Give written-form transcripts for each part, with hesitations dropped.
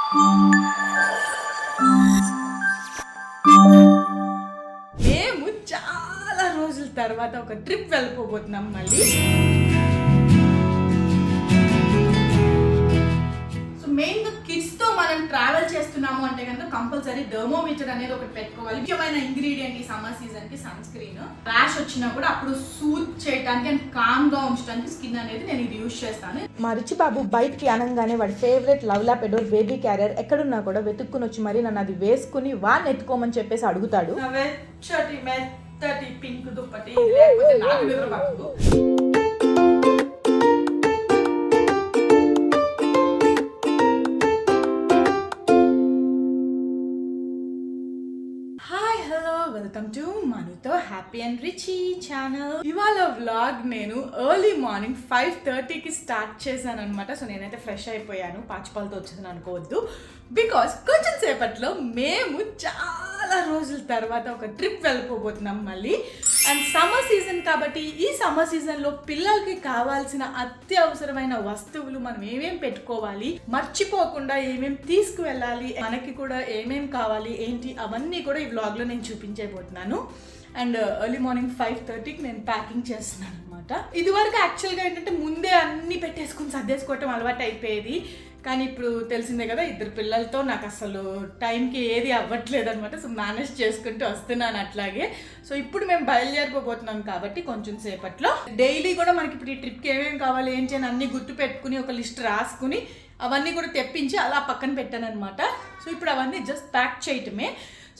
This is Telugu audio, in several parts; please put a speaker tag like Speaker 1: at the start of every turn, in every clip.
Speaker 1: మేము చాలా రోజుల తర్వాత ఒక ట్రిప్ వెళ్ళిపోబోతున్నాం మళ్ళీ. సో మెయిన్గా కిడ్స్తో మనం ట్రావెల్ చేస్తున్నాము అంటే కనుక కంపల్సరీ థర్మోమీటర్ అనేది ఒకటి పెట్టుకోవాలి. ముఖ్యమైన ఇంగ్రీడియంట్ ఈ సమ్మర్ సీజన్ కి సన్ స్క్రీన్. ర్యాష్ వచ్చినా కూడా అప్పుడు సూత్ చేయడానికి అండ్ కామ్ గా ఉంచడానికి స్కిన్ అనేది నేను ఇది యూజ్ చేస్తాను.
Speaker 2: మా రిచి బాబు బయటికి అనగానే వాడి ఫేవరెట్ లవ్ లాపెడోర్ బేబీ క్యారియర్ ఎక్కడున్నా కూడా వెతుక్కుని వచ్చి మరి నన్ను అది వేసుకుని వాడిని ఎత్తుకోమని చెప్పేసి అడుగుతాడు.
Speaker 1: వెచ్చటి మెత్తటి పింక్ దుప్పటి లేకపోతే నాకు నిద్ర పక్కకు. వెల్కమ్ టు మనుతో హ్యాపీ అండ్ రిచీ ఛానల్. ఇవాళ వ్లాగ్ నేను ఎర్లీ మార్నింగ్ 5:30కి స్టార్ట్ చేశాను అనమాట. సో నేనైతే ఫ్రెష్ అయిపోయాను, పాచిపాలతో వచ్చేసాను అనుకోవద్దు. బికాస్ కొంచెం సేపట్లో మేము చాలా రోజుల తర్వాత ఒక ట్రిప్ వెళ్ళిపోబోతున్నాం మళ్ళీ. అండ్ సమ్మర్ సీజన్ కాబట్టి ఈ సమ్మర్ సీజన్లో పిల్లలకి కావాల్సిన అత్యవసరమైన వస్తువులు మనం ఏమేం పెట్టుకోవాలి, మర్చిపోకుండా ఏమేం తీసుకువెళ్ళాలి, మనకి కూడా ఏమేం కావాలి ఏంటి అవన్నీ కూడా ఈ వ్లాగ్లో నేను చూపించబోతున్నాను. అండ్ ఎర్లీ మార్నింగ్ 5:30కి నేను ప్యాకింగ్ చేస్తున్నాను అనమాట. ఇదివరకు యాక్చువల్గా ఏంటంటే ముందే అన్నీ పెట్టేసుకుని సర్దేసుకోవటం అలవాటు అయిపోయేది. కానీ ఇప్పుడు తెలిసిందే కదా, 2 పిల్లలతో నాకు అసలు టైంకి ఏది అవ్వట్లేదు అనమాట. సో మేనేజ్ చేసుకుంటూ వస్తున్నాను అట్లాగే. సో ఇప్పుడు మేము బయలుదేరిపోబోతున్నాం కాబట్టి కొంచెం సేపట్లో డైలీ కూడా మనకి ఇప్పుడు ఈ ట్రిప్కి ఏమేమి కావాలి ఏంటి అని అన్నీ గుర్తు పెట్టుకుని ఒక లిస్ట్ రాసుకుని అవన్నీ కూడా తెప్పించి అలా పక్కన పెట్టాను అనమాట. సో ఇప్పుడు అవన్నీ జస్ట్ ప్యాక్ చేయటమే.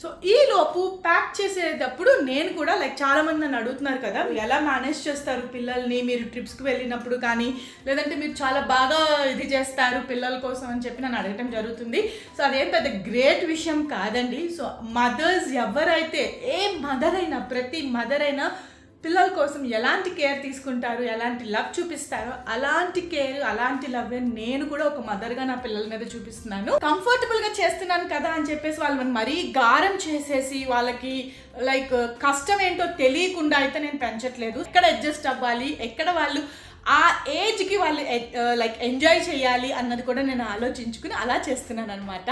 Speaker 1: సో ఈ లోపు ప్యాక్ చేసేటప్పుడు నేను కూడా చాలా మంది నన్ను అడుగుతున్నారు కదా, ఎలా మేనేజ్ చేస్తారు పిల్లల్ని మీరు ట్రిప్స్కి వెళ్ళినప్పుడు కానీ, లేదంటే మీరు చాలా బాగా ఇది చేస్తారు పిల్లల కోసం అని చెప్పి నన్ను అడగటం జరుగుతుంది. సో అదేం పెద్ద గ్రేట్ విషయం కాదండి. సో మదర్స్ ఎవరైతే, ఏ మదర్ అయినా, ప్రతి మదర్ అయినా పిల్లల కోసం ఎలాంటి కేర్ తీసుకుంటారు, ఎలాంటి లవ్ చూపిస్తారో అలాంటి కేర్, అలాంటి లవ్ నేను కూడా ఒక మదర్గా నా పిల్లల మీద చూపిస్తున్నాను. కంఫర్టబుల్గా చేస్తున్నాను కదా అని చెప్పేసి వాళ్ళని మరీ గారం చేసేసి వాళ్ళకి కష్టం ఏంటో తెలియకుండా అయితే నేను పెంచట్లేదు. ఎక్కడ అడ్జస్ట్ అవ్వాలి, ఎక్కడ వాళ్ళు ఆ ఏజ్కి వాళ్ళు ఎంజాయ్ చేయాలి అన్నది కూడా నేను ఆలోచించుకుని అలా చేస్తున్నాను అనమాట.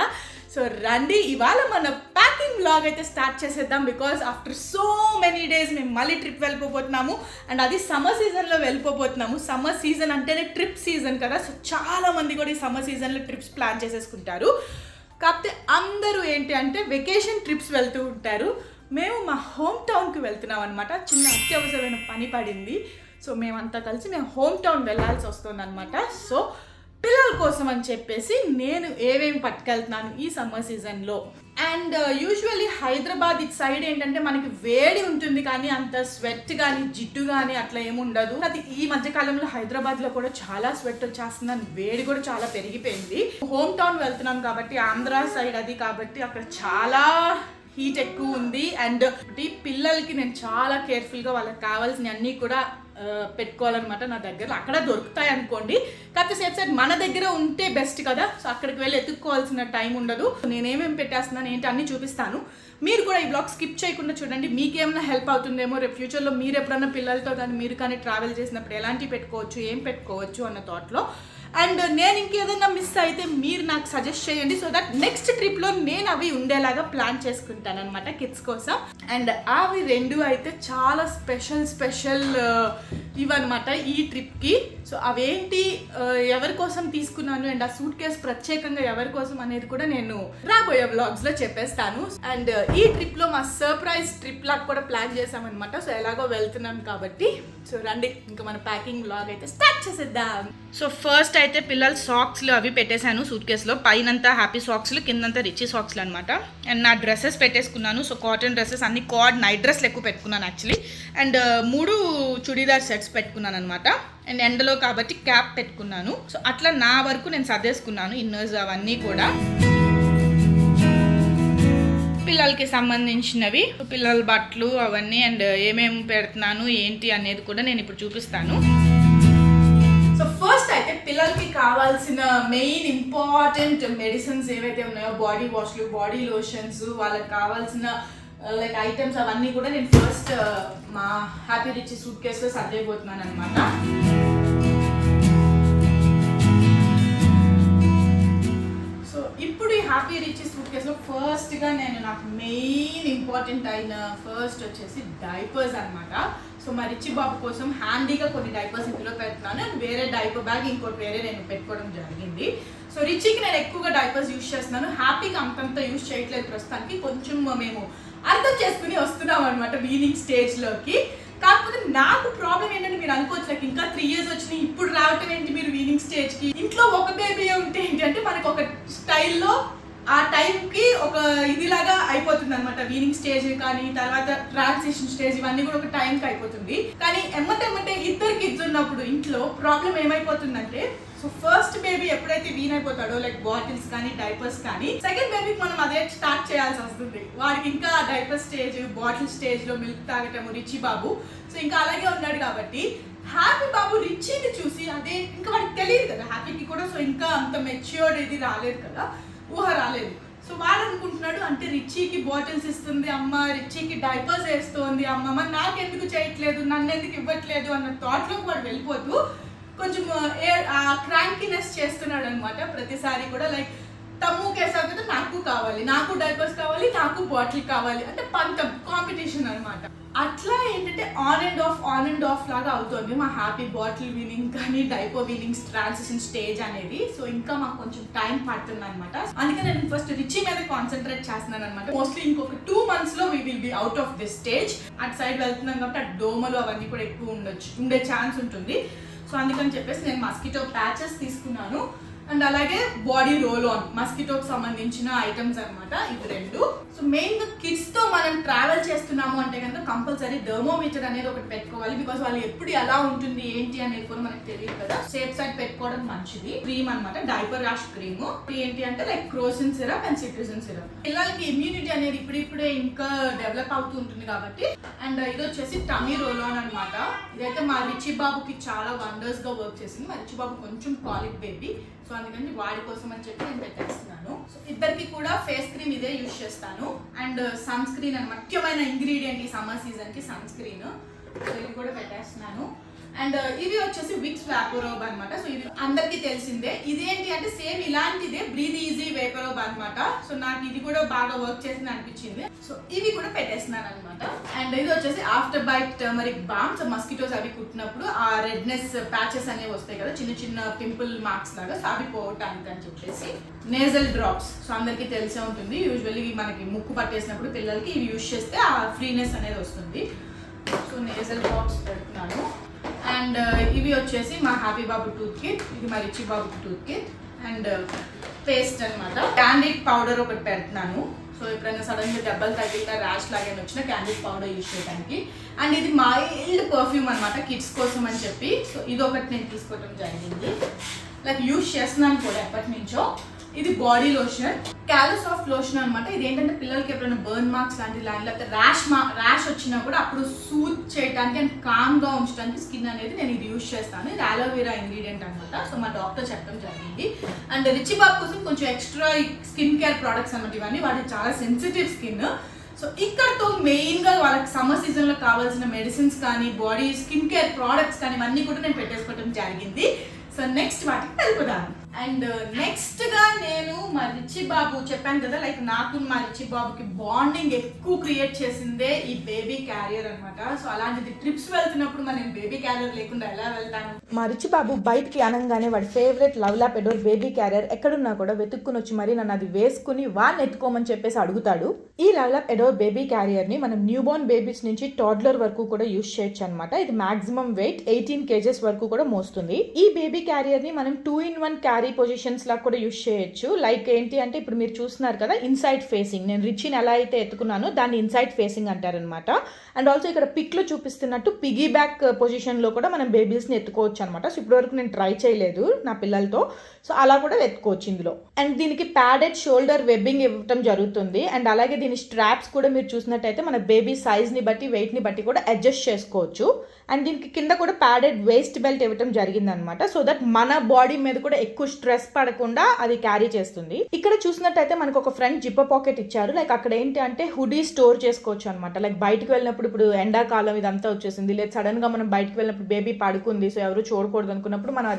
Speaker 1: సో రండి, ఇవాళ మన ప్యాకింగ్ వ్లాగ్ అయితే స్టార్ట్ చేసేద్దాం. Because after so many days మేము మళ్ళీ ట్రిప్ వెళ్ళిపోతున్నాము. అండ్ అది సమ్మర్ సీజన్లో వెళ్ళిపోతున్నాము. సమ్మర్ సీజన్ అంటేనే ట్రిప్ సీజన్ కదా. సో చాలా మంది కూడా ఈ సమ్మర్ సీజన్లో ట్రిప్స్ ప్లాన్ చేసేసుకుంటారు. కాకపోతే అందరూ ఏంటి అంటే వెకేషన్ ట్రిప్స్ వెళ్తూ ఉంటారు. మేము మా హోమ్ టౌన్కి వెళ్తున్నాం అనమాట. చిన్న అత్యవసరమైన పని పడింది. సో మేమంతా కలిసి మేము హోమ్ టౌన్ వెళ్ళాల్సి వస్తుంది అనమాట. సో పిల్లల కోసం అని చెప్పేసి నేను ఏమేమి పట్టుకెళ్తున్నాను ఈ సమ్మర్ సీజన్లో. అండ్ యూజువల్లీ హైదరాబాద్ ఇటు సైడ్ ఏంటంటే మనకి వేడి ఉంటుంది కానీ అంత స్వెట్ కానీ జిడ్డు కానీ అట్లా ఏముండదు. అది ఈ మధ్యకాలంలో హైదరాబాద్లో కూడా చాలా స్వెట్ వచ్చేస్తుందని, వేడి కూడా చాలా పెరిగిపోయింది. హోమ్ టౌన్ వెళ్తున్నాం కాబట్టి ఆంధ్ర సైడ్ అది కాబట్టి అక్కడ చాలా హీట్ ఎక్కువ ఉంది. అండ్ పిల్లలకి నేను చాలా కేర్ఫుల్గా వాళ్ళకి కావాల్సిన అన్నీ కూడా పెట్టుకోవాలన్నమాట. నా దగ్గర అక్కడ దొరుకుతాయి అనుకోండి, కాకపోతే సేఫ్ సైడ్ మన దగ్గర ఉంటే బెస్ట్ కదా. సో అక్కడికి వెళ్ళి ఎత్తుక్కోవాల్సిన టైం ఉండదు. నేనేమేమి పెట్టేస్తున్నాను ఏంటి అన్నీ చూపిస్తాను. మీరు కూడా ఈ బ్లాగ్ స్కిప్ చేయకుండా చూడండి, మీకేమైనా హెల్ప్ అవుతుందేమో. రేపు ఫ్యూచర్లో మీరు ఎప్పుడన్నా పిల్లలతో కానీ మీరు కానీ ట్రావెల్ చేసినప్పుడు ఎలాంటివి పెట్టుకోవచ్చు, ఏం పెట్టుకోవచ్చు అన్న థాట్లో. అండ్ నేను ఇంకేదైనా మిస్ అయితే మీరు నాకు సజెస్ట్ చేయండి. సో దట్ నెక్స్ట్ ట్రిప్లో నేను అవి ఉండేలాగా ప్లాన్ చేసుకుంటాను అనమాట కిడ్స్ కోసం. అండ్ అవి 2 అయితే చాలా స్పెషల్ ఇవన్నమాట ఈ ట్రిప్కి. సో అవేంటి, ఎవరి కోసం తీసుకున్నాను అండ్ ఆ సూట్ కేస్ ప్రత్యేకంగా ఎవరి కోసం అనేది కూడా నేను రాబోయే వ్లాగ్స్లో చెప్పేస్తాను. అండ్ ఈ ట్రిప్లో మా సర్ప్రైజ్ ట్రిప్ లాగా కూడా ప్లాన్ చేసామన్నమాట. సో ఎలాగో వెళ్తున్నాం కాబట్టి సో రండి ఇంకా మన ప్యాకింగ్ వ్లాగ్ అయితే స్టార్ట్ చేసేద్దాం. సో ఫస్ట్ అయితే పిల్లల సాక్స్లు అవి పెట్టేశాను సూట్ కేసులో. పైనంతా హ్యాపీ సాక్స్లు, కిందంతా రిచీ సాక్స్లు అనమాట. అండ్ నా డ్రెస్సెస్ పెట్టేసుకున్నాను. సో కాటన్ డ్రెస్సెస్ అన్ని, కార్డ్ నైట్ డ్రెస్లు ఎక్కువ పెట్టుకున్నాను యాక్చువల్లీ. అండ్ 3 చుడీదార్ సెట్స్ పెట్టుకున్నాను అనమాట. అండ్ ఎండలో కాబట్టి క్యాప్ పెట్టుకున్నాను. సో అట్లా నా వరకు నేను సర్దేసుకున్నాను ఇన్నర్స్ అవన్నీ కూడా. పిల్లలకి సంబంధించినవి, పిల్లల బట్టలు అవన్నీ అండ్ ఏమేమి పెడుతున్నాను ఏంటి అనేది కూడా నేను ఇప్పుడు చూపిస్తాను. సో ఫస్ట్ అయితే పిల్లలకి కావాల్సిన మెయిన్ ఇంపార్టెంట్ మెడిసిన్స్ ఏవైతే ఉన్నాయో, బాడీ వాష్లు, బాడీ లోషన్స్, వాళ్ళకి కావాల్సిన ఐటమ్స్ అవన్నీ కూడా నేను ఫస్ట్ మా హ్యాపీ రిచ్ సూట్ కేసులో సర్దైపోతున్నాను అనమాట. సో ఇప్పుడు లో ఫస్ట్ గా నాకు మెయిన్ ఇంపార్టెంట్ అయిన ఫస్ట్ వచ్చేసి డైపర్స్ అన్నమాట. సో మా రిచి బాబు కోసం హ్యాండీగా కొన్ని డైపర్స్ ఇందులో పెడుతున్నాను అండ్ వేరే డైపర్ బ్యాగ్ ఇంకోటి వేరే నేను పెట్టుకోవడం జరిగింది. సో రిచికి నేను ఎక్కువగా డైపర్స్ యూజ్ చేస్తున్నాను. హ్యాపీగా అంతంతా యూజ్ చేయట్లేదు ప్రస్తుతానికి. కొంచెం మేము అర్థం చేసుకుని వస్తున్నాం అనమాట వీనింగ్ స్టేజ్ లోకి. కాకపోతే నాకు ప్రాబ్లం ఏంటంటే మీరు అనుకోవచ్చు లైక్ ఇంకా 3 years వచ్చినాయి ఇప్పుడు రావటం ఏంటి మీరు వీనింగ్ స్టేజ్ కి. ఇంట్లో ఒక బేబీ ఉంటే ఏంటి అంటే మనకు ఒక స్టైల్లో ఆ టైంకి ఒక ఇదిలాగా అయిపోతుంది అనమాట. వీనింగ్ స్టేజ్ కానీ తర్వాత ట్రాన్సిషన్ స్టేజ్ ఇవన్నీ కూడా ఒక టైంకి అయిపోతుంది. కానీ ఎమ్మటెమ్మటే 2 kids ఉన్నప్పుడు ఇంట్లో ప్రాబ్లం ఏమైపోతుందంటే సో ఫస్ట్ బేబీ ఎప్పుడైతే వీన్ అయిపోతాడో లైక్ బాటిల్స్ కానీ డైపర్స్ కానీ సెకండ్ బేబీకి మనం అదే స్టార్ట్ చేయాల్సి వస్తుంది. వాడికి ఇంకా డైపర్ స్టేజ్ బాటిల్ స్టేజ్ లో మిల్క్ తాగటము రిచి బాబు. సో ఇంకా అలాగే ఉన్నాడు కాబట్టి హ్యాపీ బాబు రిచిని చూసి అదే ఇంకా వాడికి తెలియదు కదా హ్యాపీకి కూడా. సో ఇంకా అంత మెచ్యూర్డ్ ఇది రాలేదు కదా, ఊహ రాలేదు. సో వాడు అనుకుంటున్నాడు అంటే రిచికి బాటిల్స్ ఇస్తుంది అమ్మ, రిచికి డైపర్స్ వేస్తుంది అమ్మ, నాకెందుకు చేయట్లేదు, నన్ను ఎందుకు ఇవ్వట్లేదు అన్న థాట్లోకి వాడు వెళ్ళిపోతూ కొంచెం క్రాంకీనెస్ చేస్తున్నాడు అనమాట. ప్రతిసారి కూడా లైక్ తమ్ముకేసావు కదా నాకు కావాలి, నాకు డైపర్స్ కావాలి, నాకు బాటిల్ కావాలి అంటే పంతం కాంపిటీషన్ అనమాట. అట్లా ఏంటంటే ఆన్ అండ్ ఆఫ్ లాగా అవుతుంది మా హ్యాపీ బాటిల్ వీనింగ్ కానీ డైపర్ వీనింగ్ ట్రాన్సిషన్ స్టేజ్ అనేది. సో ఇంకా మాకు కొంచెం టైం పడుతుంది అనమాట. అందుకే నేను ఫస్ట్ రిచి మీద కాన్సన్ట్రేట్ చేస్తున్నాను అనమాట. మోస్ట్లీ ఇంకొక 2 months లో we will be out of this stage. అటు సైడ్ వెళ్తున్నాం కాబట్టి అటు దోమలు అవన్నీ కూడా ఎక్కువ ఉండే ఛాన్స్ ఉంటుంది. సో అందుకని చెప్పేసి నేను మస్కిటో ప్యాచెస్ తీసుకున్నాను అండ్ అలాగే బాడీ రోల్ ఆన్ మస్కిటోకి సంబంధించిన ఐటమ్స్ అనమాట ఇవి 2. సో మెయిన్గా కిడ్స్తో మనం ట్రావెల్ చేస్తున్నాము అంటే కనుక కంపల్సరీ థర్మోమీటర్ అనేది ఒకటి పెట్టుకోవాలి. బికాస్ వాళ్ళు ఎప్పుడు ఎలా ఉంటుంది ఏంటి అనేది కూడా మనకు తెలియదు కదా. సేఫ్ సైడ్ పెట్టుకోవడం మంచిది. క్రీమ్ అనమాట డైపర్ ర్యాష్ క్రీమ్. ఏంటి అంటే like Crocin syrup and cetirizine syrup. పిల్లలకి ఇమ్యూనిటీ అనేది ఇప్పుడిప్పుడే ఇంకా డెవలప్ అవుతూ ఉంటుంది కాబట్టి. అండ్ ఇది వచ్చేసి టమీ రోల్ ఆన్ అనమాట. ఇదైతే మా రిచి బాబుకి చాలా వండర్స్ గా వర్క్ చేసింది. మా రిచి బాబు కొంచెం కాలిక్ బేబీ. సో అందుకని వాడి కోసం అని చెప్పి నేను పెట్టేస్తున్నాను. సో ఇద్దరికి కూడా ఫేస్ క్రీమ్ ఇదే యూజ్ చేస్తాను అండ్ సన్ స్క్రీన్ అనమాట. ముఖ్యమైన ఇంగ్రీడియంట్ ఈ సమ్మర్ సీజన్ కి సన్ స్క్రీన్. సో ఇది కూడా పెట్టేస్తున్నాను. అండ్ ఇవి వచ్చేసి విక్స్ వేపరోబ్ అనమాట. సో ఇది అందరికీ తెలిసిందే. ఇదేంటి అంటే సేమ్ ఇలాంటిదే బ్రీద్ ఈజీ వేపరోబ్ అనమాట. సో నాకు ఇది కూడా బాగా వర్క్ చేసింది అనిపించింది. సో ఇవి కూడా పెట్టేస్తున్నాను అనమాట. అండ్ ఇది వచ్చేసి after bite turmeric balm. So mosquitoes అవి కుట్టినప్పుడు ఆ రెడ్నెస్ ప్యాచెస్ అనేవి వస్తాయి కదా చిన్న చిన్న పింపుల్ మార్క్స్ లాగా. సో అవి పోవటానికి అని చెప్పేసి నేజల్ డ్రాప్స్. సో అందరికీ తెలిసే ఉంటుంది. యూజువల్లీ మనకి ముక్కు పట్టేసినప్పుడు పిల్లలకి ఇవి యూజ్ చేస్తే ఆ ఫ్రీనెస్ అనేది వస్తుంది. సో నేజల్ డ్రాప్స్ పెడుతున్నాను. అండ్ ఇవి వచ్చేసి మా హ్యాపీ బాబు టూత్ కిట్, ఇది మా రిచి బాబు టూత్ కిట్ అండ్ పేస్ట్ అనమాట. క్యాండిడ్ పౌడర్ ఒకటి పెడుతున్నాను. సో ఎప్పుడైనా సడన్ గా దెబ్బలు తగిలిన ర్యాష్ లాగా వచ్చిన క్యాండిడ్ పౌడర్ యూజ్ చేయడానికి. అండ్ ఇది మైల్డ్ పర్ఫ్యూమ్ అనమాట కిడ్స్ కోసం అని చెప్పి. సో ఇది ఒకటి నేను తీసుకోవడం జరిగింది. లైక్ యూజ్ చేస్తున్నాను కూడా ఎప్పటి నుంచో. ఇది బాడీ లోషన్, క్యాలోసాఫ్ట్ లోషన్ అనమాట. ఇది ఏంటంటే పిల్లలకి ఎప్పుడైనా బర్న్ మార్క్స్ లాంటి లేకపోతే ర్యాష్ వచ్చినా కూడా అప్పుడు సూత్ చేయడానికి అండ్ కామ్గా ఉంచడానికి స్కిన్ అనేది నేను ఇది యూజ్ చేస్తాను. ఇది అలోవెరా ఇంగ్రీడియంట్ అనమాట. సో మా డాక్టర్ చెప్పడం జరిగింది. అండ్ రిచి బాబు కోసం కొంచెం ఎక్స్ట్రా స్కిన్ కేర్ ప్రోడక్ట్స్ అనమాట ఇవన్నీ. వాటికి చాలా సెన్సిటివ్ స్కిన్. సో ఇక్కడతో మెయిన్గా వాళ్ళకి సమ్మర్ సీజన్లో కావాల్సిన మెడిసిన్స్ కానీ బాడీ స్కిన్ కేర్ ప్రోడక్ట్స్ కానీ ఇవన్నీ కూడా నేను పెట్టేసుకోవడం జరిగింది. సో నెక్స్ట్ వాటికి వెళ్ళిపోదాను. అండ్ నెక్స్ట్ గా నేను మా రిచి బాబు చెప్పాను కదా లైక్ నాకు మా రిచి బాబుకి బాండింగ్ ఎక్కువ క్రియేట్ చేసిందే ఈ బేబీ క్యారియర్ అనమాట. సో అలాంటిది ట్రిప్స్ వెళ్తున్నప్పుడు నేను బేబీ క్యారియర్ లేకుండా ఎలా వెళ్తాను.
Speaker 2: మా రిచి బాబు బయటికి అనగానే వాడి favourite love lap adore baby carrier ఎక్కడున్నా కూడా వెతుక్కుని వచ్చి మరి నన్ను అది వేసుకుని వాడిని ఎత్తుకోమని చెప్పేసి అడుగుతాడు. ఈ love lap adore baby carrier ని మనం న్యూ బోర్న్ బేబీస్ నుంచి టాడ్లర్ వరకు కూడా యూజ్ చేయొచ్చు అనమాట. ఇది మాక్సిమం వెయిట్ 18 kgs వరకు కూడా మోస్తుంది. ఈ బేబీ క్యారియర్ ని మనం 2-in-1 క్యారీ పొజిషన్స్ లా కూడా యూజ్ చేయొచ్చు. లైక్ ఏంటి అంటే ఇప్పుడు మీరు చూస్తున్నారు కదా ఇన్సైడ్ ఫేసింగ్. నేను రిచిని ఎలా అయితే ఎత్తుకున్నానో దాన్ని ఇన్సైడ్ ఫేసింగ్ అంటారనమాట. అండ్ ఆల్సో ఇక్కడ పిక్ లో చూపిస్తున్నట్టు పిగీ బ్యాక్ పొజిషన్ లో కూడా మనం బేబీస్ ని ఎత్తుకోవచ్చు అనమాట. సో ఇప్పటి వరకు నేను ట్రై చేయలేదు నా పిల్లలతో. సో అలా కూడా ఎత్తుకోవచ్చు ఇందులో. అండ్ దీనికి ప్యాడెడ్ షోల్డర్ వెబ్బింగ్ ఇవ్వటం జరుగుతుంది. అండ్ అలాగే దీని స్ట్రాప్స్ కూడా మీరు చూసినట్టయితే మన బేబీ సైజ్ ని బట్టి వెయిట్ ని బట్టి కూడా అడ్జస్ట్ చేసుకోవచ్చు. అండ్ దీనికి కింద కూడా ప్యాడెడ్ వేస్ట్ బెల్ట్ ఇవ్వటం జరిగింది అనమాట. సో దట్ మన బాడీ మీద కూడా ఎక్కువ స్ట్రెస్ పడకుండా అది క్యారీ క్యారీ చేస్తుంది. ఇక్కడ చూసినట్టయితే మనకు ఒక ఫ్రంట్ జిప్పర్ పాకెట్ ఇచ్చారు. లైక్ అక్కడ ఏంటి అంటే హుడీ స్టోర్ చేసుకోవచ్చు అనమాట. లైక్ బయటకు వెళ్ళినప్పుడు ఇప్పుడు ఎండాకాలం ఇదంతా వచ్చేసింది, లేదా సడన్ గా మనం బయటకు వెళ్ళినప్పుడు బేబీ పడుకుంది, సో ఎవరు చూడకూడదు అనుకున్నప్పుడు మనం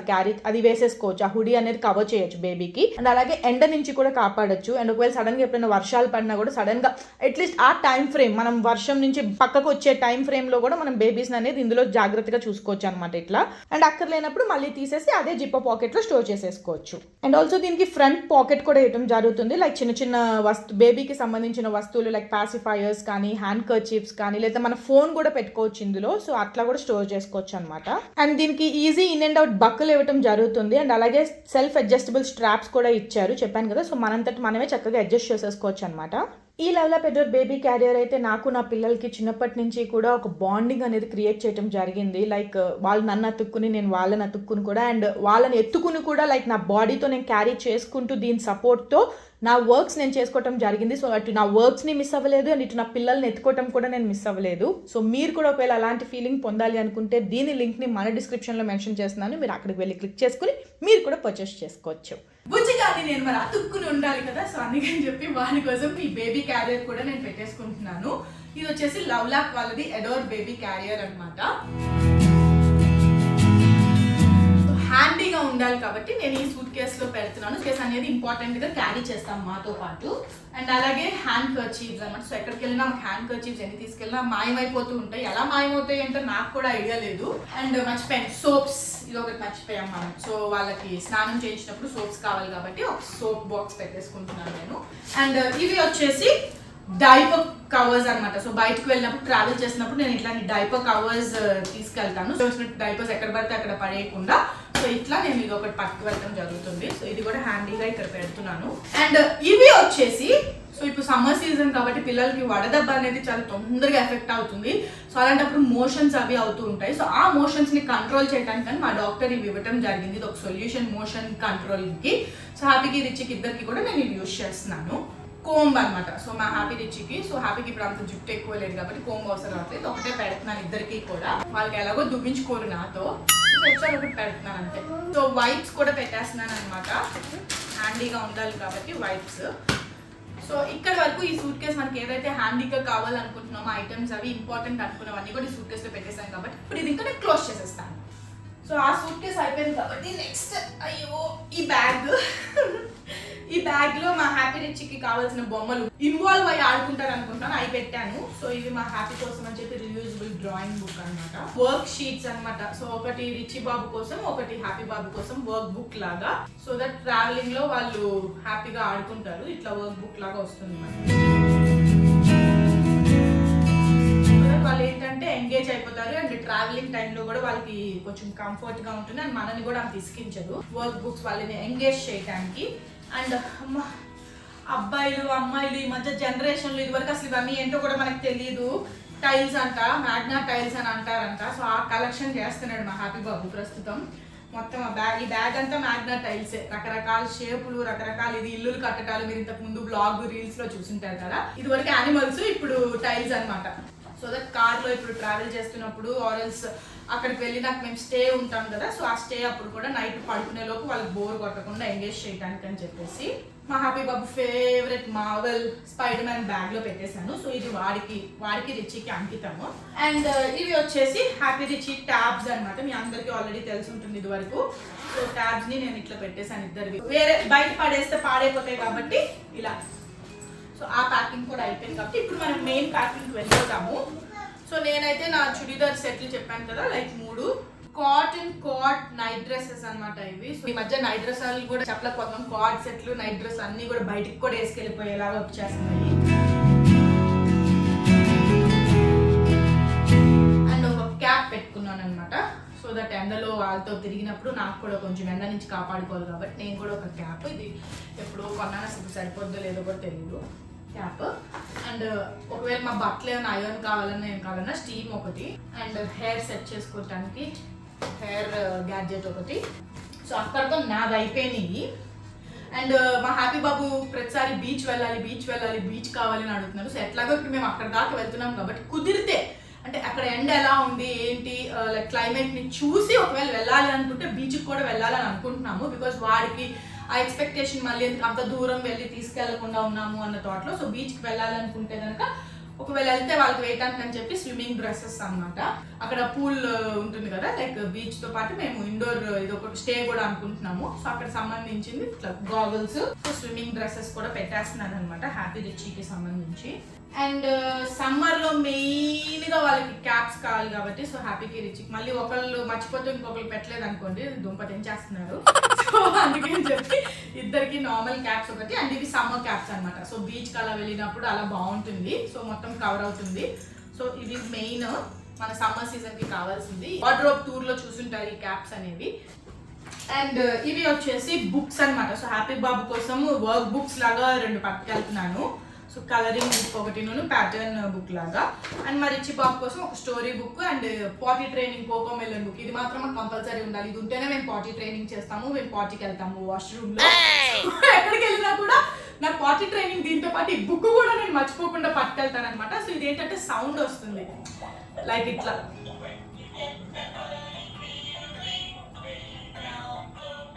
Speaker 2: అది వేసేసుకోవచ్చు. ఆ హుడీ అనేది కవర్ చేయొచ్చు బేబీకి. అండ్ అలాగే ఎండ నుంచి కూడా కాపాడొచ్చు. అండ్ ఒకవేళ సడన్ గా ఎప్పుడైనా వర్షాలు పడినా కూడా సడన్ గా అట్లీస్ట్ ఆ టైం ఫ్రేమ్ మనం వర్షం నుంచి పక్కకు వచ్చే టైం ఫ్రేమ్ లో కూడా మనం బేబీస్ అనేది ఇందులో జాగ్రత్తగా చూసుకోవచ్చు అనమాట ఇట్లా. అండ్ అక్కర్లేనప్పుడు మళ్ళీ తీసేసి అదే జిప్పర్ పాకెట్ లో స్టోర్ చేసేసుకోవచ్చు. అండ్ ఆల్సో దీనికి ఫ్రంట్ పాకెట్ కూడా ఇవ్వడం జరుగుతుంది. లైక్ చిన్న చిన్న బేబీకి సంబంధించిన వస్తువులు లైక్ పాసిఫైయర్స్ కానీ, హ్యాండ్ కర్చీఫ్స్ కానీ, లేదా మన ఫోన్ కూడా పెట్టుకోవచ్చు ఇందులో. సో అట్లా కూడా స్టోర్ చేసుకోవచ్చు అనమాట. అండ్ దీనికి ఈజీ ఇన్ అండ్ అవుట్ బక్కులు ఇవ్వడం జరుగుతుంది. అండ్ అలాగే సెల్ఫ్ అడ్జస్టబుల్ స్ట్రాప్స్ కూడా ఇచ్చారు, చెప్పాను కదా. సో మనంతటి మనమే చక్కగా అడ్జస్ట్ చేసేసుకోవచ్చు అనమాట. ఈ లవ్లాప్ ఎడోర్ బేబీ క్యారియర్ అయితే నాకు నా పిల్లలకి చిన్నప్పటి నుంచి కూడా ఒక బాండింగ్ అనేది క్రియేట్ చేయడం జరిగింది. లైక్ వాళ్ళు నన్ను అతుక్కుని నేను వాళ్ళని అతుక్కుని కూడా, అండ్ వాళ్ళని ఎత్తుకుని కూడా లైక్ నా బాడీతో నేను క్యారీ చేసుకుంటూ దీని సపోర్ట్తో నా వర్క్స్ నేను చేసుకోవటం జరిగింది. సో అటు నా వర్క్స్ని మిస్ అవ్వలేదు, అండ్ ఇటు నా పిల్లల్ని ఎత్తుకోవటం కూడా నేను మిస్ అవ్వలేదు. సో మీరు కూడా ఒకవేళ అలాంటి ఫీలింగ్ పొందాలి అనుకుంటే దీని లింక్ని మన డిస్క్రిప్షన్లో మెన్షన్ చేస్తున్నాను. మీరు అక్కడికి వెళ్ళి క్లిక్ చేసుకుని మీరు కూడా పర్చేస్ చేసుకోవచ్చు.
Speaker 1: బుజ్జిగాని నేను మరి అతుక్కుని ఉండాలి కదా, సో అందుకని చెప్పి వాడి కోసం ఈ బేబీ క్యారియర్ కూడా నేను పెట్టేసుకుంటున్నాను. ఇది వచ్చేసి లవ్లాప్ వాళ్ళది ఎడోర్ బేబీ క్యారియర్ అనమాట. హ్యాండీగా ఉండాలి కాబట్టి నేను ఈ సూట్ కేసులో పెడుతున్నాను. కేసు అనేది ఇంపార్టెంట్ గా క్యారీ చేస్తాం మాతో పాటు. అండ్ అలాగే హ్యాండ్ కర్చీఫ్స్ అనమాట. సో ఎక్కడికి వెళ్ళినా మాకు హ్యాండ్ కర్చీఫ్స్ ఎన్ని తీసుకెళ్ళినా మాయమైపోతూ ఉంటాయి. ఎలా మాయమవుతాయి అంటే నాకు కూడా ఐడియా లేదు. అండ్ మర్చిపోయాను సోప్స్, ఇది ఒకటి మర్చిపోయాం మనం. సో వాళ్ళకి స్నానం చేయించినప్పుడు సోప్స్ కావాలి కాబట్టి ఒక సోప్ బాక్స్ పెట్టేసుకుంటున్నాను నేను. అండ్ ఇవి వచ్చేసి డైపర్ కవర్స్ అనమాట. సో బయటకు వెళ్ళినప్పుడు ట్రావెల్ చేసినప్పుడు నేను ఇట్లాంటి డైపర్ కవర్స్ తీసుకెళ్తాను. సో డైపర్స్ ఎక్కడ పడితే అక్కడ పడేయకుండా. సో ఇట్లా నేను ఇది ఒకటి పట్టుకు వెళ్ళడం జరుగుతుంది. సో ఇది కూడా హ్యాండీగా ఇక్కడ పెడుతున్నాను. అండ్ ఇవి వచ్చేసి సో ఇప్పుడు సమ్మర్ సీజన్ కాబట్టి పిల్లలకి వడదెబ్బ అనేది చాలా తొందరగా ఎఫెక్ట్ అవుతుంది. సో అలాంటప్పుడు మోషన్స్ అవి అవుతూ ఉంటాయి. సో ఆ మోషన్స్ ని కంట్రోల్ చేయడానికి మా డాక్టర్ ఇవి ఇవ్వటం జరిగింది. ఇది ఒక సొల్యూషన్ మోషన్ కంట్రోల్ కి. సో హ్యాపీకి రిచికి ఇద్దరికి కూడా నేను ఇది యూజ్ చేస్తున్నాను. కోంబ్ అనమాట. సో మా హ్యాపీ రిచికి, సో హ్యాపీకి ఇప్పుడు అంత జుట్టు ఎక్కువ లేదు కాబట్టి కోంబ్ అవసరం అవుతుంది. ఒకటే పెడుతున్నాను ఇద్దరికి కూడా. వాళ్ళకి ఎలాగో దువ్వించుకోరు నాతో, ఒకటి పెడుతున్నాను అంతే. సో వైప్స్ కూడా పెట్టేస్తున్నాను అనమాట. హ్యాండీగా ఉండాలి కాబట్టి వైప్స్. సో ఇక్కడ వరకు ఈ సూట్ కేసు మనకి ఏదైతే హ్యాండీగా కావాలనుకుంటున్నామో ఐటమ్స్ అవి ఇంపార్టెంట్ అనుకున్నవన్నీ కూడా ఈ సూట్ కేసులో పెట్టేసాను కాబట్టి ఇప్పుడు ఇది ఇంకా నేను క్లోజ్ చేసేస్తాను. సో ఆ సూట్ కేసు అయిపోయింది కాబట్టి నెక్స్ట్ అయ్యో ఈ బ్యాగ్. ఈ బ్యాగ్ లో మా హ్యాపీ రిచికి కావాల్సిన బొమ్మలు ఇన్వాల్వ్ అయ్యి ఆడుకుంటారు అనుకుంటాను, అవి పెట్టాను. సో ఇవి మా హ్యాపీ కోసం అని చెప్పి రియూజబుల్ డ్రాయింగ్ బుక్ అనమాట. వర్క్ షీట్స్ అనమాట. సో ఒకటి రిచి బాబు కోసం, ఒకటి హ్యాపీ బాబు కోసం వర్క్ బుక్ లాగా. సో దట్ ట్రావెలింగ్ లో వాళ్ళు హ్యాపీగా ఆడుకుంటారు. ఇట్లా వర్క్ బుక్ లాగా వస్తుంది మనకి. వాళ్ళు ఏంటంటే ఎంగేజ్ అయిపోతారు. అండ్ ట్రావెలింగ్ టైంలో కూడా వాళ్ళకి కొంచెం కంఫర్ట్ గా ఉంటుంది. అండ్ మనని కూడా అంత ఇసుకించదు. వర్క్ బుక్స్ వాళ్ళని ఎంగేజ్ చేయడానికి. అండ్ అబ్బాయిలు అమ్మాయిలు ఈ మధ్య జనరేషన్లు ఇదివరకు అసలు ఇవన్నీ ఏంటో కూడా మనకు తెలియదు. టైల్స్ అంట, మ్యాగ్నా టైల్స్ అని అంటారంట. సో ఆ కలెక్షన్ చేస్తున్నాడు మా హ్యాపీ బాబు ప్రస్తుతం. మొత్తం ఈ బ్యాగ్ అంతా మ్యాగ్నా టైల్స్, రకరకాల షేపులు, రకరకాల ఇది ఇల్లులు కట్టడాలు. మీరు ఇంతకు ముందు బ్లాగ్ రీల్స్ లో చూసింటారు కదా. ఇది వరకు యానిమల్స్, ఇప్పుడు టైల్స్ అనమాట. సో దట్ కార్ లో ఇప్పుడు ట్రావెల్ చేస్తున్నప్పుడు ఆర్ఎల్స్ అక్కడికి వెళ్ళి నాకు మేము స్టే ఉంటాం కదా. సో ఆ స్టే అప్పుడు కూడా నైట్ పడుకునే లోపు వాళ్ళకి బోర్ కొట్టకుండా ఎంగేజ్ చేయడానికి అని చెప్పేసి మా హ్యాపీ బాబు favourite Marvel Spiderman bag లో పెట్టేశాను. సో ఇది వాడికి రిచికి అంకితము. అండ్ ఇవి వచ్చేసి హ్యాపీ రిచి ట్యాబ్స్ అనమాట. మీ అందరికీ ఆల్రెడీ తెలిసి ఉంటుంది ఇది వరకు. సో ట్యాబ్స్ ని నేను ఇట్లా పెట్టేశాను ఇద్దరివి. వేరే బయట పడేస్తే పాడైపోతాయి కాబట్టి ఇలా. సో ఆ ప్యాకింగ్ కూడా అయిపోయింది కాబట్టి ఇప్పుడు మనం మెయిన్ ప్యాకింగ్కి వెళ్ళిపోతాము. సో నేనైతే నా చుడీదార్ సెట్లు చెప్పాను కదా, like 3 cotton card night dresses అనమాట ఇవి. సో ఈ మధ్య నైట్ డ్రెస్ కూడా చెప్పలేకపోతున్నాం. కార్డ్ సెట్లు, నైట్ డ్రెస్ అన్ని కూడా బయటికి కూడా వేసుకెళ్ళిపోయేలాగా వచ్చేస్తున్నాయి. అండ్ ఒక క్యాప్ పెట్టుకున్నాను అనమాట. సో దట్ ఎండలో వాళ్ళతో తిరిగినప్పుడు నాకు కూడా కొంచెం ఎండ నుంచి కాపాడుకోవాలి కాబట్టి నేను కూడా ఒక క్యాప్, ఇది ఎప్పుడు కొన్నాను, అసలు సరిపోద్దో లేదో కూడా తెలియదు క్యాప్. అండ్ ఒకవేళ మా బట్టలు ఏమైనా ఐరన్ కావాలన్నా ఏం కావాలన్నా స్టీమ్ ఒకటి. అండ్ హెయిర్ సెట్ చేసుకోవడానికి హెయిర్ గ్యాడ్జెట్ ఒకటి. సో అక్కడితో నాది అయిపోయినాయి. అండ్ మా హ్యాపీ బాబు ప్రతిసారి బీచ్ వెళ్ళాలి బీచ్ కావాలని అడుగుతున్నారు. సో ఎట్లాగో ఇప్పుడు మేము అక్కడ దాకా వెళ్తున్నాం కాబట్టి కుదిరితే అంటే అక్కడ ఎండ ఎలా ఉంది ఏంటి లైక్ క్లైమేట్ని చూసి ఒకవేళ వెళ్ళాలి అనుకుంటే బీచ్కి కూడా వెళ్ళాలని అనుకుంటున్నాము. బికాజ్ వాడికి ఆ ఎక్స్పెక్టేషన్ మళ్ళీ ఎందుకు అంత దూరం వెళ్ళి తీసుకెళ్లకుండా ఉన్నాము అన్న థాట్లో. సో బీచ్కి వెళ్ళాలనుకుంటే కనుక ఒకవేళ వెళ్తే వాళ్ళకి వేయటానికి అని చెప్పి స్విమ్మింగ్ డ్రెస్సెస్ అన్నమాట. అక్కడ పూల్ ఉంటుంది కదా, లైక్ బీచ్ తో పాటు మేము ఇండోర్ ఇది ఒక స్టే కూడా అనుకుంటున్నాము. సో అక్కడ సంబంధించింది ఇట్లా గాగుల్స్, స్విమ్మింగ్ డ్రెస్సెస్ కూడా పెట్టేస్తున్నాను అనమాట హ్యాపీ రిచీకి సంబంధించి. అండ్ సమ్మర్ లో మెయిన్ గా వాళ్ళకి క్యాప్స్ కావాలి కాబట్టి సో హ్యాపీకి రిచీకి మళ్ళీ ఒకళ్ళు మర్చిపోతే ఇంకొకళ్ళు పెట్టలేదు అనుకోండి, దుంప తెంచేస్తున్నారు. సో అందుకని చెప్పి ఇద్దరికి నార్మల్ క్యాప్స్ ఒకటి, అండ్ ఇవి సమ్మర్ క్యాప్స్ అనమాట. సో బీచ్ కి అలా వెళ్ళినప్పుడు అలా బాగుంటుంది, సో మొత్తం కవర్ అవుతుంది. సో ఇది మెయిన్ మన సమ్మర్ సీజన్ కి కావాల్సింది. వార్డ్రోబ్ టూర్ లో చూసుంటారు ఈ క్యాప్స్ అనేవి. అండ్ ఇవి వచ్చేసి బుక్స్ అనమాట. సో హ్యాపీ బాబు కోసం వర్క్ బుక్స్ లాగా 2 పట్టుకెళ్తున్నాను. సో కలరింగ్ బుక్ ఒకటి, ప్యాటర్న్ బుక్ లాగా. అండ్ మరి రిచి బాబు కోసం ఒక story book and potty training Cocomelon book. ఇది మాత్రం మాకు కంపల్సరీ ఉండాలి. ఇది ఉంటేనే మేము పాటీ ట్రైనింగ్ చేస్తాము, మేము పాటీకి వెళ్తాము వాష్రూమ్ లో. ఎక్కడికి వెళ్ళినా కూడా నా పాటీ ట్రైనింగ్ దీంతో పాటు ఈ బుక్ కూడా నేను మర్చిపోకుండా పట్టుకెళ్తాను అనమాట. సో ఇది ఏంటంటే సౌండ్ వస్తుంది లైక్ ఇట్లా,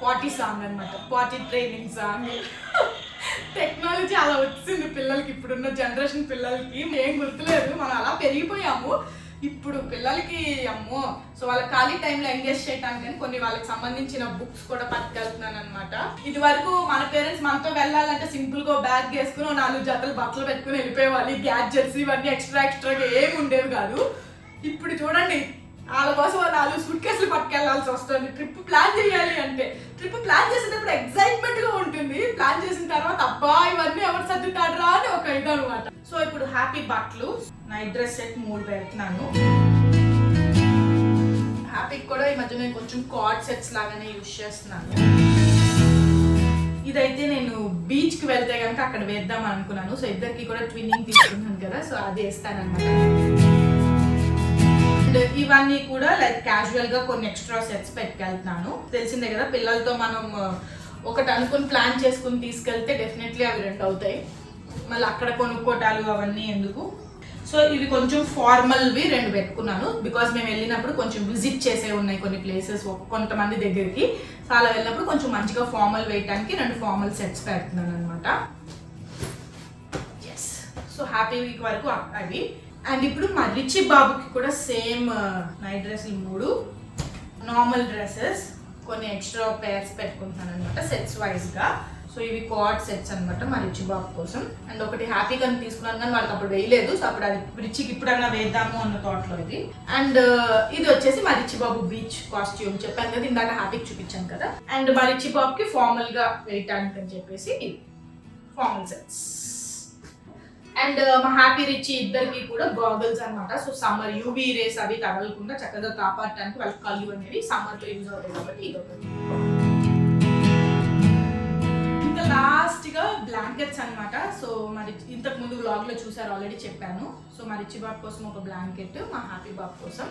Speaker 1: పాటీ సాంగ్ అనమాట, పాటీ ట్రైనింగ్ సాంగ్. టెక్నాలజీ అలా వచ్చింది పిల్లలకి, ఇప్పుడున్న జనరేషన్ పిల్లలకి ఏం గుర్తులేదు, మనం అలా పెరిగిపోయాము. ఇప్పుడు పిల్లలకి అమ్మో. సో వాళ్ళ ఖాళీ టైంలో ఎంగేజ్ చేయడానికి కొన్ని వాళ్ళకి సంబంధించిన బుక్స్ కూడా పట్టుకెళ్తున్నాను అనమాట. ఇది వరకు మన పేరెంట్స్ మనతో వెళ్ళాలంటే సింపుల్ గా బ్యాగ్ వేసుకుని 4 జతలు బట్టలు పెట్టుకుని వెళ్ళిపోయేవాళ్ళు. గ్యాడ్జెట్స్ ఇవన్నీ ఎక్స్ట్రాగా ఏమి ఉండేవి కాదు. ఇప్పుడు చూడండి వాళ్ళ కోసం 4 సూట్ కేసులు పట్టుకెళ్లాల్సి వస్తుంది ట్రిప్ ప్లాన్ చేయాలి అంటే. ట్రిప్ ప్లాన్ చేసేటప్పుడు ఎక్సైట్మెంట్ గా ఉంటుంది, ప్లాన్ చేసిన తర్వాత అబ్బా ఇవన్నీ ఎవరు సర్దుతాడరా అని ఒక ఇది అనమాట. సో ఇప్పుడు హ్యాపీ బట్టలు నైట్ డ్రెస్ సెట్ 3 పెడుతున్నాను. హ్యాపీకి కూడా ఈ మధ్య నేను కొంచెం కార్డ్ సెట్స్ లాగానే యూజ్ చేస్తున్నాను. ఇదైతే నేను బీచ్ కి వెళ్తే కనుక అక్కడ వేద్దాం అనుకున్నాను. సో ఇద్దరికి కూడా ట్విన్నింగ్ తీసుకున్నాను కదా, సో అది వేస్తానన్నమాట. ఇవన్నీ కూడా లైక్ క్యాజువల్ గా కొన్ని ఎక్స్ట్రా సెట్స్ పెట్టుకెళ్తున్నాను. తెలిసిందే కదా, పిల్లలతో మనం ఒకటి అనుకుని ప్లాన్ చేసుకుని తీసుకెళ్తే డెఫినెట్లీ అవి 2 అవుతాయి. మళ్ళీ అక్కడ కొనుక్కోటాలు అవన్నీ ఎందుకు. సో ఇవి కొంచెం ఫార్మల్వి 2 పెట్టుకున్నాను, బికాస్ మేము వెళ్ళినప్పుడు కొంచెం విజిట్ చేసే ఉన్నాయి కొన్ని ప్లేసెస్ కొంతమంది దగ్గరికి. సో అలా వెళ్ళినప్పుడు కొంచెం మంచిగా ఫార్మల్ వేయడానికి 2 ఫార్మల్ సెట్స్ పెడుతున్నాను అనమాట. ఎస్, సో హ్యాపీ వీక్ వరకు అవి. అండ్ ఇప్పుడు మా రిచి బాబుకి కూడా సేమ్ నైట్ డ్రెస్సులు 3, నార్మల్ డ్రెస్సెస్ కొన్ని ఎక్స్ట్రా పేర్స్ పెట్టుకుంటున్నాను అనమాట సెట్స్ వైజ్ గా. సో ఇవి కార్డ్ సెట్స్ అనమాట మా రిచి బాబు కోసం. అండ్ ఒకటి హ్యాపీ కానీ తీసుకున్నాను కానీ వాళ్ళకి అప్పుడు వేయలేదు, సో అప్పుడు అది రిచికి ఇప్పుడన్నా వేద్దాము అన్న థాట్లో ఇది. అండ్ ఇది వచ్చేసి మా రిచి బాబు బీచ్ కాస్ట్యూమ్ చెప్పాను కదా, ఇందాక హ్యాపీకి చూపించాను కదా. అండ్ మా రిచి బాబుకి ఫార్మల్ గా వేయటానికి అని చెప్పేసి ఫార్మల్ సెట్స్. అండ్ మా హ్యాపీ రిచి ఇద్దరికి కూడా గాగల్స్ అనమాట. సో సమ్మర్ యూవీ రేస్ అవి తగలకుండా చక్కగా కాపాడటానికి వాళ్ళకి కళ్ళు అనేవి సమ్మర్ లో యూజ్ అవుతాయి కాబట్టి ఇదొకటి. ఇంకా లాస్ట్ గా బ్లాంకెట్స్ అనమాట. సో మరి ఇంతకు ముందు వ్లాగ్ లో చూసారు, ఆల్రెడీ చెప్పాను. సో మా రిచి బాబు కోసం ఒక బ్లాంకెట్, మా హ్యాపీ బాబు కోసం.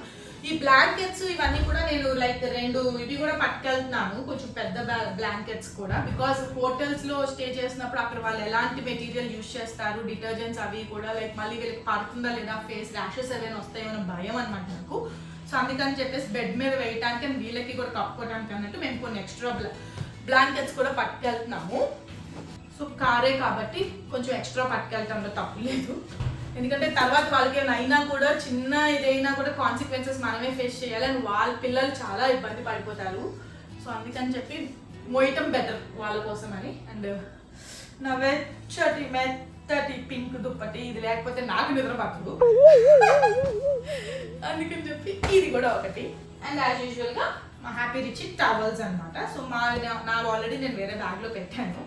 Speaker 1: ఈ బ్లాంకెట్స్ ఇవన్నీ కూడా నేను లైక్ 2 ఇవి కూడా పట్టుకెళ్తున్నాను, కొంచెం పెద్ద బ్లాంకెట్స్ కూడా. బికాస్ హోటల్స్ లో స్టే చేసినప్పుడు అక్కడ వాళ్ళు ఎలాంటి మెటీరియల్ యూజ్ చేస్తారు, డిటర్జెంట్స్ అవి కూడా లైక్ మళ్ళీ వీళ్ళకి పడుతుందా లేదా, ఫేస్ ర్యాషెస్ ఏమైనా వస్తాయేమో భయం అనమాట నాకు. సో అందుకని చెప్పేసి బెడ్ మీద వేయటానికి అండ్ వీళ్ళకి కూడా కప్పుకోవడానికి అన్నట్టు మేము కొన్ని ఎక్స్ట్రా బ్లాంకెట్స్ కూడా పట్టుకెళ్తున్నాము. సో కారే కాబట్టి కొంచెం ఎక్స్ట్రా పట్టుకెళ్తాంలో తప్పు లేదు, ఎందుకంటే తర్వాత వాళ్ళకి అయినా కూడా చిన్న ఇదైనా కూడా కాన్సిక్వెన్సెస్ మనమే ఫేస్ చేయాలి అండ్ వాళ్ళ పిల్లలు చాలా ఇబ్బంది పడిపోతారు. సో అందుకని చెప్పి మోయటం బెటర్ వాళ్ళ కోసం అని. అండ్ నా మెత్తటి పింక్ దుప్పటి ఇది లేకపోతే నాకు నిద్ర పట్టదు, అందుకని చెప్పి ఇది కూడా ఒకటి. అండ్ యాజ్ యూజువల్గా మా హ్యాపీ రిచ్ టవల్స్ అనమాట. సో నా ఆల్రెడీ నేను వేరే బ్యాగ్లో పెట్టాను.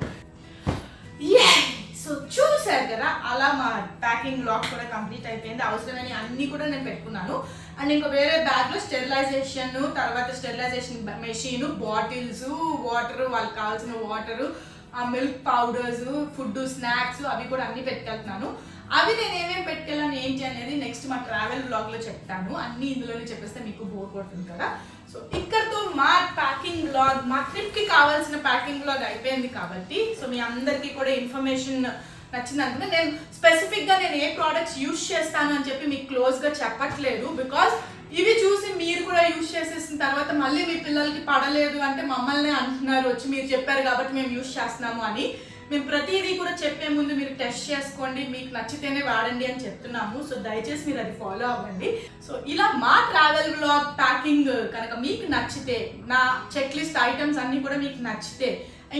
Speaker 1: సో చూసారు కదా, అలా మా ప్యాకింగ్ బ్లాక్ కూడా కంప్లీట్ అయిపోయింది. అవసరమని అన్నీ కూడా నేను పెట్టుకున్నాను. అండ్ ఇంకా వేరే బ్యాగ్లో స్టెరిలైజేషన్, తర్వాత స్టెరిలైజేషన్ మెషిన్, బాటిల్స్, వాటర్, వాళ్ళకి కావాల్సిన వాటరు, ఆ మిల్క్ పౌడర్స్, ఫుడ్, స్నాక్స్ అవి కూడా అన్నీ పెట్టుకెళ్తున్నాను. అవి నేను ఏమేమి పెట్టుకెళ్ళాను ఏంటి అనేది నెక్స్ట్ మా ట్రావెల్ బ్లాగ్లో చెప్తాను. అన్నీ ఇందులోనే చెప్పేస్తే మీకు బోర్ కొడుతుంది కదా. సో ఇక్కడతో మా ప్యాకింగ్ బ్లాగ్, మా ట్రిప్కి కావాల్సిన ప్యాకింగ్ బ్లాగ్ అయిపోయింది కాబట్టి సో మీ అందరికీ కూడా ఇన్ఫర్మేషన్ నచ్చింది అనుకుంటే. నేను స్పెసిఫిక్గా నేను ఏ ప్రోడక్ట్స్ యూజ్ చేస్తాను అని చెప్పి మీకు క్లోజ్గా చెప్పట్లేదు, బికాస్ ఇవి చూసి మీరు కూడా యూజ్ చేసేసిన తర్వాత మళ్ళీ మీ పిల్లలకి పడలేదు అంటే మమ్మల్ని అంటున్నారు వచ్చి, మీరు చెప్పారు కాబట్టి మేము యూజ్ చేస్తున్నాము అని. మేము ప్రతిదీ కూడా చెప్పే ముందు మీరు టెస్ట్ చేసుకోండి, మీకు నచ్చితేనే వాడండి అని చెప్తున్నాము. సో దయచేసి మీరు అది ఫాలో అవ్వండి. సో ఇలా మా ట్రావెల్ వ్లాగ్ ప్యాకింగ్ కనుక మీకు నచ్చితే, నా చెక్ లిస్ట్ ఐటమ్స్ అన్ని కూడా మీకు నచ్చితే,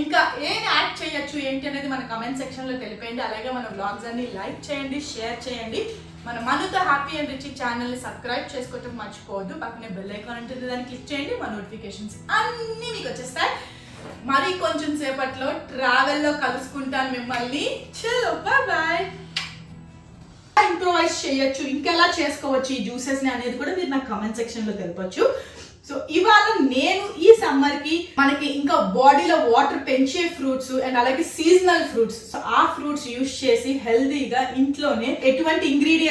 Speaker 1: ఇంకా ఏం యాడ్ చేయొచ్చు ఏంటి అనేది మన కమెంట్ సెక్షన్లో తెలిపేయండి. అలాగే మన వ్లాగ్స్ అన్ని లైక్ చేయండి, షేర్ చేయండి. మన మనుతో హ్యాపీ అండ్ రిచ్ ఛానల్ని సబ్స్క్రైబ్ చేసుకోవటం మర్చిపోవద్దు. పక్కనే బెల్ ఐకాన్ ఉంటుంది, దాన్ని క్లిక్ చేయండి. మా నోటిఫికేషన్స్ అన్నీ మీకు వచ్చేస్తాయి. మరి కొంచెం సేపట్లో ట్రావెల్లో కలుసుకుంటాను మిమ్మల్ని. చలో బాయ్. ఇంప్రూవైజ్ చేయొచ్చు, ఇంకెలా చేసుకోవచ్చు ఈ జ్యూసెస్ని అనేది కూడా మీరు నాకు కమెంట్ సెక్షన్లో తెలపచ్చు. సో ఇవాళ నేను ఈ సమ్మర్ కి మనకి ఇంకా బాడీలో వాటర్ పెంచే ఫ్రూట్స్ అండ్ అలాగే సీజనల్ ఫ్రూట్స్, సో ఆ ఫ్రూట్స్ యూస్ చేసి హెల్దీగా ఇంట్లోనే ఎటువంటి ఇంగ్రీడియంట్స్